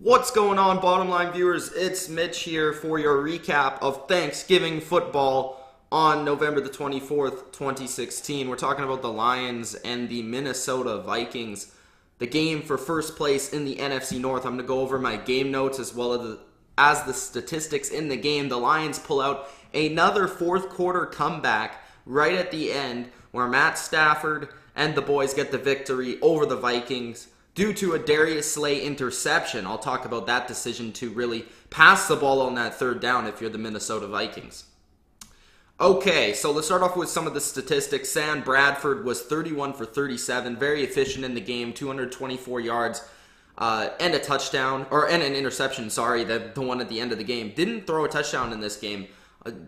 What's going on, bottom line viewers? It's Mitch here for your recap of Thanksgiving football on November the 24th, 2016. We're talking about the Lions and the Minnesota Vikings, the game for first place in the NFC North. I'm going to go over my game notes as well as the statistics in the game. The Lions pull out another fourth quarter comeback right at the end where Matt Stafford and the boys get the victory over the Vikings due to a Darius Slay interception. I'll talk about that decision to really pass the ball on that third down if you're the Minnesota Vikings. Okay, so let's start off with some of the statistics. Sam Bradford was 31 for 37, very efficient in the game, 224 yards and a touchdown, and an interception, sorry, the one at the end of the game. Didn't throw a touchdown in this game,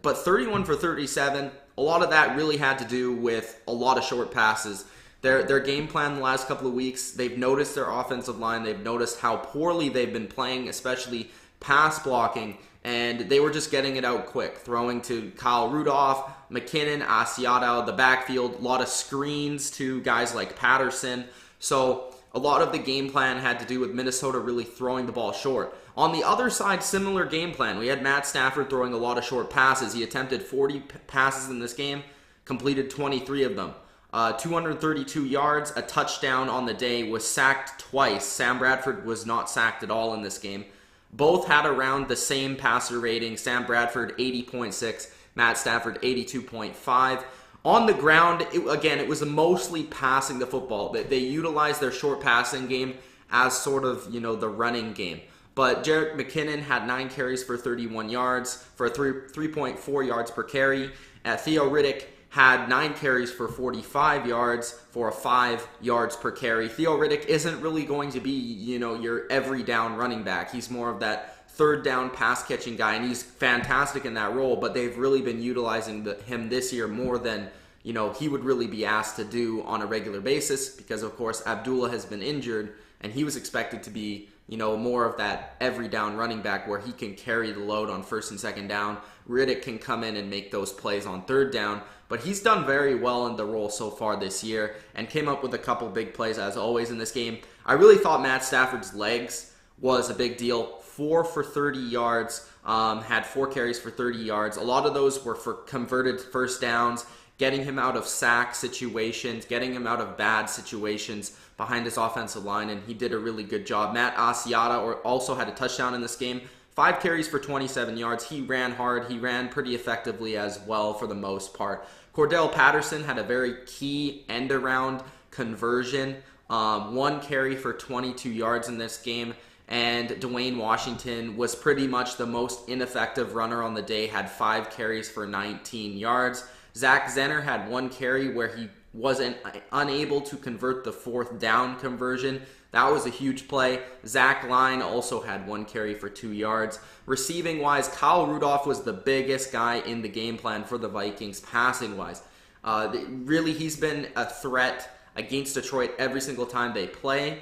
but 31 for 37, a lot of that really had to do with a lot of short passes. Their game plan the last couple of weeks, they've noticed their offensive line. They've noticed how poorly they've been playing, especially pass blocking, and they were just getting it out quick, throwing to Kyle Rudolph, McKinnon, Asiata out of the backfield, a lot of screens to guys like Patterson. So a lot of the game plan had to do with Minnesota really throwing the ball short. On the other side, similar game plan. We had Matt Stafford throwing a lot of short passes. He attempted 40 passes in this game, completed 23 of them. 232 yards, a touchdown on the day, was sacked twice. Sam Bradford was not sacked at all in this game. Both had around the same passer rating. Sam Bradford 80.6, Matt Stafford 82.5. On the ground, it was mostly passing the football. They utilized their short passing game as sort of, the running game. But Jerick McKinnon had 9 carries for 31 yards, for 3.4 yards per carry. Theo Riddick had 9 carries for 45 yards for a 5 yards per carry. Theo Riddick isn't really going to be, your every down running back. He's more of that third down pass catching guy, and he's fantastic in that role, but they've really been utilizing him this year more than, he would really be asked to do on a regular basis because, of course, Abdullah has been injured, and he was expected to be, more of that every down running back where he can carry the load on first and second down. Riddick can come in and make those plays on third down, but he's done very well in the role so far this year and came up with a couple big plays as always in this game. I really thought Matt Stafford's legs was a big deal. 4 for 30 yards, had 4 carries for 30 yards. A lot of those were for converted first downs, getting him out of sack situations, getting him out of bad situations behind his offensive line, and he did a really good job. Matt Asiata also had a touchdown in this game. 5 carries for 27 yards. He ran hard. He ran pretty effectively as well for the most part. Cordell Patterson had a very key end-around conversion. 1 carry for 22 yards in this game. And Dwayne Washington was pretty much the most ineffective runner on the day, had 5 carries for 19 yards. Zach Zenner had 1 carry where he wasn't unable to convert the 4th down conversion. That was a huge play. Zach Line also had 1 carry for 2 yards. Receiving-wise, Kyle Rudolph was the biggest guy in the game plan for the Vikings passing-wise. Really, he's been a threat against Detroit every single time they play.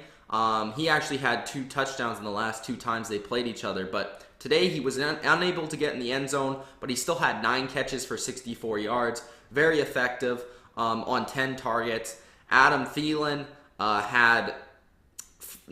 He actually had 2 touchdowns in the last 2 times they played each other, but today he was unable to get in the end zone, but he still had 9 catches for 64 yards. Very effective on 10 targets. Adam Thielen had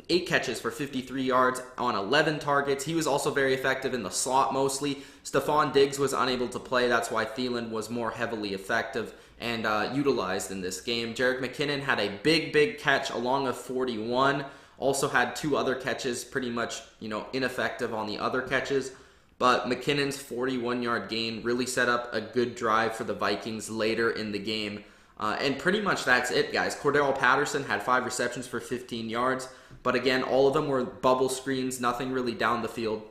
8 catches for 53 yards on 11 targets. He was also very effective in the slot mostly. Stephon Diggs was unable to play. That's why Thielen was more heavily effective and utilized in this game. Jerick McKinnon had a big catch along a 41. Also had 2 other catches, pretty much, ineffective on the other catches. But McKinnon's 41-yard gain really set up a good drive for the Vikings later in the game. And pretty much that's it, guys. Cordell Patterson had 5 receptions for 15 yards. But again, all of them were bubble screens, nothing really down the field.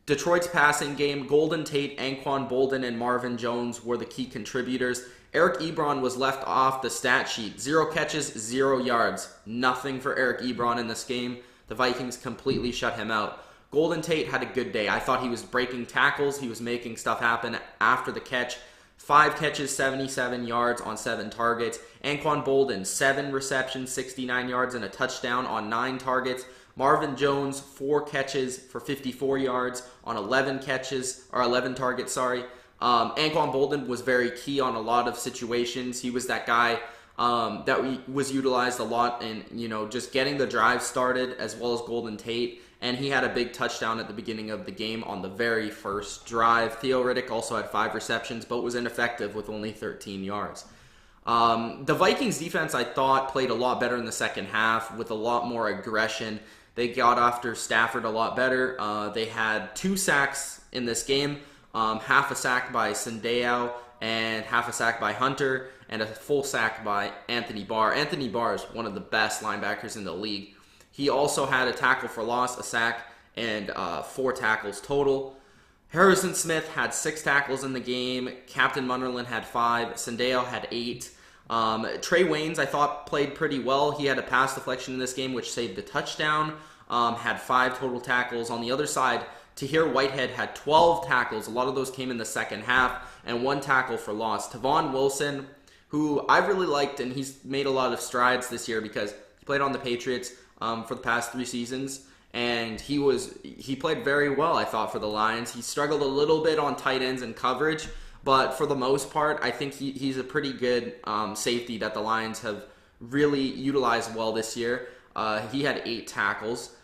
Detroit's passing game, Golden Tate, Anquan Boldin, and Marvin Jones were the key contributors. Eric Ebron was left off the stat sheet. 0 catches, 0 yards. Nothing for Eric Ebron in this game. The Vikings completely shut him out. Golden Tate had a good day. I thought he was breaking tackles. He was making stuff happen after the catch. 5 catches, 77 yards on 7 targets. Anquan Boldin, 7 receptions, 69 yards, and a touchdown on 9 targets. Marvin Jones, 4 catches for 54 yards on 11 targets, Anquan Boldin was very key on a lot of situations. He was that guy was utilized a lot in, just getting the drive started, as well as Golden Tate. And he had a big touchdown at the beginning of the game on the very first drive. Theo Riddick also had 5 receptions, but was ineffective with only 13 yards. The Vikings defense, I thought, played a lot better in the second half with a lot more aggression. They got after Stafford a lot better. They had 2 sacks in this game, half a sack by Sandeo and half a sack by Hunter, and a full sack by Anthony Barr. Anthony Barr is one of the best linebackers in the league. He also had a tackle for loss, a sack, and 4 tackles total. Harrison Smith had 6 tackles in the game. Captain Munderland had 5. Sandeo had 8. Trey Waynes, I thought, played pretty well. He had a pass deflection in this game, which saved a touchdown. Had 5 total tackles. On the other side, Tahir Whitehead had 12 tackles. A lot of those came in the second half, and 1 tackle for loss. Tavon Wilson, who I really liked, and he's made a lot of strides this year because he played on the Patriots for the past 3 seasons, and he played very well, I thought, for the Lions. He struggled a little bit on tight ends and coverage, but for the most part, I think he's a pretty good safety that the Lions have really utilized well this year. He had 8 tackles.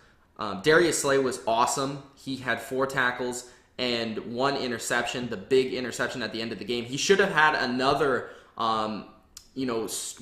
Darius Slay was awesome. He had 4 tackles and 1 interception, the big interception at the end of the game. He should have had another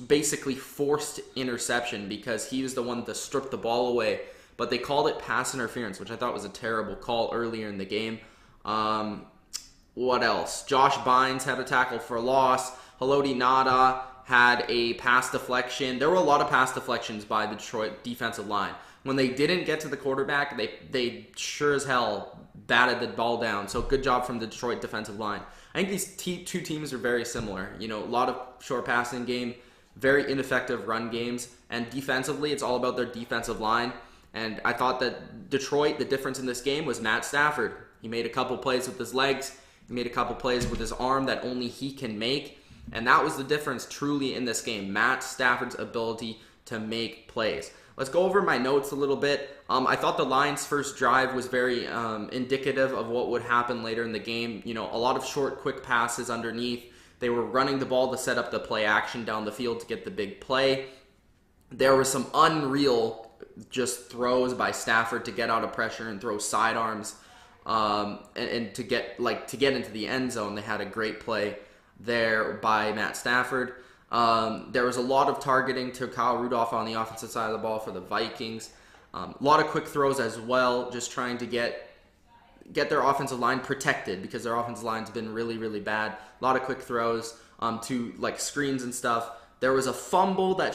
basically forced interception because he was the one to strip the ball away, but they called it pass interference, which I thought was a terrible call earlier in the game. What else? Josh Bynes had a tackle for a loss. Haloti Nada had a pass deflection. There were a lot of pass deflections by the Detroit defensive line. When they didn't get to the quarterback, they sure as hell batted the ball down. So good job from the Detroit defensive line. I think these 2 teams are very similar. A lot of short passing game, very ineffective run games, and defensively, it's all about their defensive line. And I thought that Detroit, the difference in this game was Matt Stafford. He made a couple plays with his legs. He made a couple plays with his arm that only he can make. And that was the difference truly in this game, Matt Stafford's ability to make plays. Let's go over my notes a little bit. I thought the Lions' first drive was very indicative of what would happen later in the game. A lot of short, quick passes underneath. They were running the ball to set up the play action down the field to get the big play. There were some unreal just throws by Stafford to get out of pressure and throw sidearms and to get into the end zone. They had a great play there by Matt Stafford. There was a lot of targeting to Kyle Rudolph on the offensive side of the ball for the Vikings. A lot of quick throws as well, just trying to get their offensive line protected because their offensive line's been really, really bad. A lot of quick throws to screens and stuff. There was a fumble that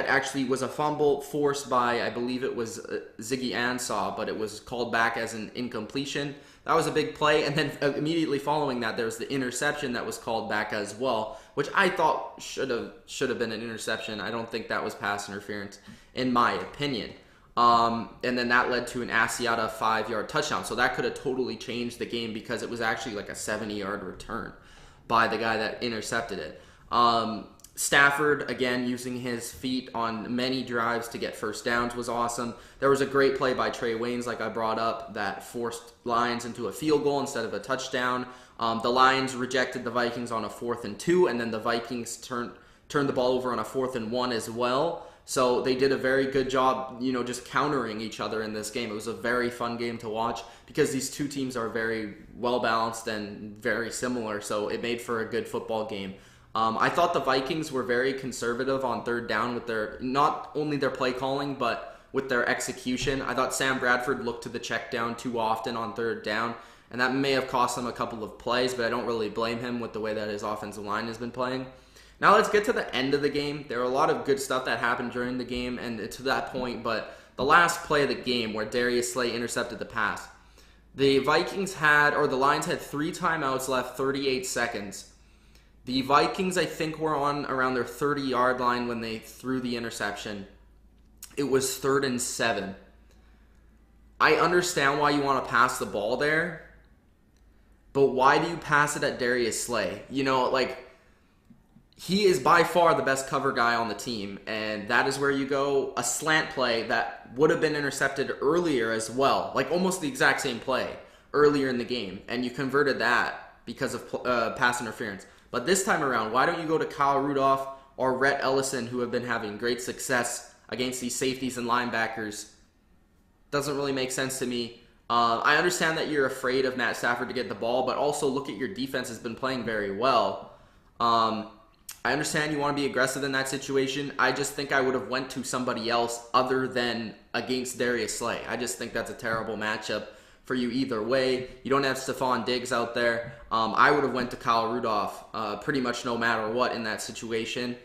actually was a fumble forced by, I believe it was Ziggy Ansah, but it was called back as an incompletion. That was a big play, and then immediately following that, there was the interception that was called back as well, which I thought should have been an interception. I don't think that was pass interference, in my opinion. And then that led to an Asiata 5-yard touchdown, so that could have totally changed the game because it was actually like a 70-yard return by the guy that intercepted it. Stafford, again, using his feet on many drives to get first downs was awesome. There was a great play by Trey Waynes, like I brought up, that forced Lions into a field goal instead of a touchdown. The Lions rejected the Vikings on a 4th and 2, and then the Vikings turned the ball over on a 4th and 1 as well. So they did a very good job, just countering each other in this game. It was a very fun game to watch because these 2 teams are very well-balanced and very similar, so it made for a good football game. I thought the Vikings were very conservative on 3rd down with not only their play calling, but with their execution. I thought Sam Bradford looked to the check down too often on 3rd down, and that may have cost them a couple of plays, but I don't really blame him with the way that his offensive line has been playing. Now let's get to the end of the game. There were a lot of good stuff that happened during the game and to that point, but the last play of the game where Darius Slay intercepted the pass, the Lions had 3 timeouts left, 38 seconds. The Vikings, I think, were on around their 30-yard line when they threw the interception. It was 3rd and 7. I understand why you want to pass the ball there, but why do you pass it at Darius Slay? He is by far the best cover guy on the team, and that is where you go. A slant play that would have been intercepted earlier as well, almost the exact same play earlier in the game, and you converted that because of pass interference. But this time around, why don't you go to Kyle Rudolph or Rhett Ellison, who have been having great success against these safeties and linebackers. Doesn't really make sense to me. I understand that you're afraid of Matt Stafford to get the ball, but also look at your defense has been playing very well. I understand you want to be aggressive in that situation. I just think I would have went to somebody else other than against Darius Slay. I just think that's a terrible matchup for you either way. You don't have Stephon Diggs out there. I would have went to Kyle Rudolph pretty much no matter what in that situation.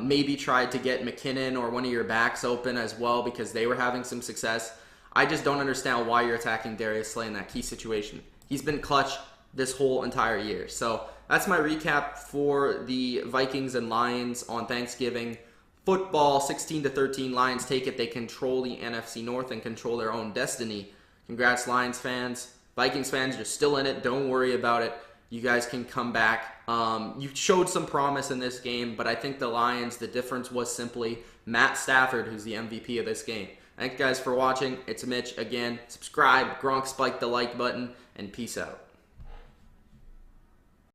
Maybe tried to get McKinnon or one of your backs open as well because they were having some success. I just don't understand why you're attacking Darius Slay in that key situation. He's been clutch this whole entire year. So that's my recap for the Vikings and Lions on Thanksgiving. Football, 16-13. Lions take it. They control the NFC North and control their own destiny. Congrats, Lions fans. Vikings fans, you're still in it. Don't worry about it. You guys can come back. You showed some promise in this game, but I think the Lions, the difference was simply Matt Stafford, who's the MVP of this game. Thank you guys for watching. It's Mitch again. Subscribe, Gronk, spike the like button, and peace out.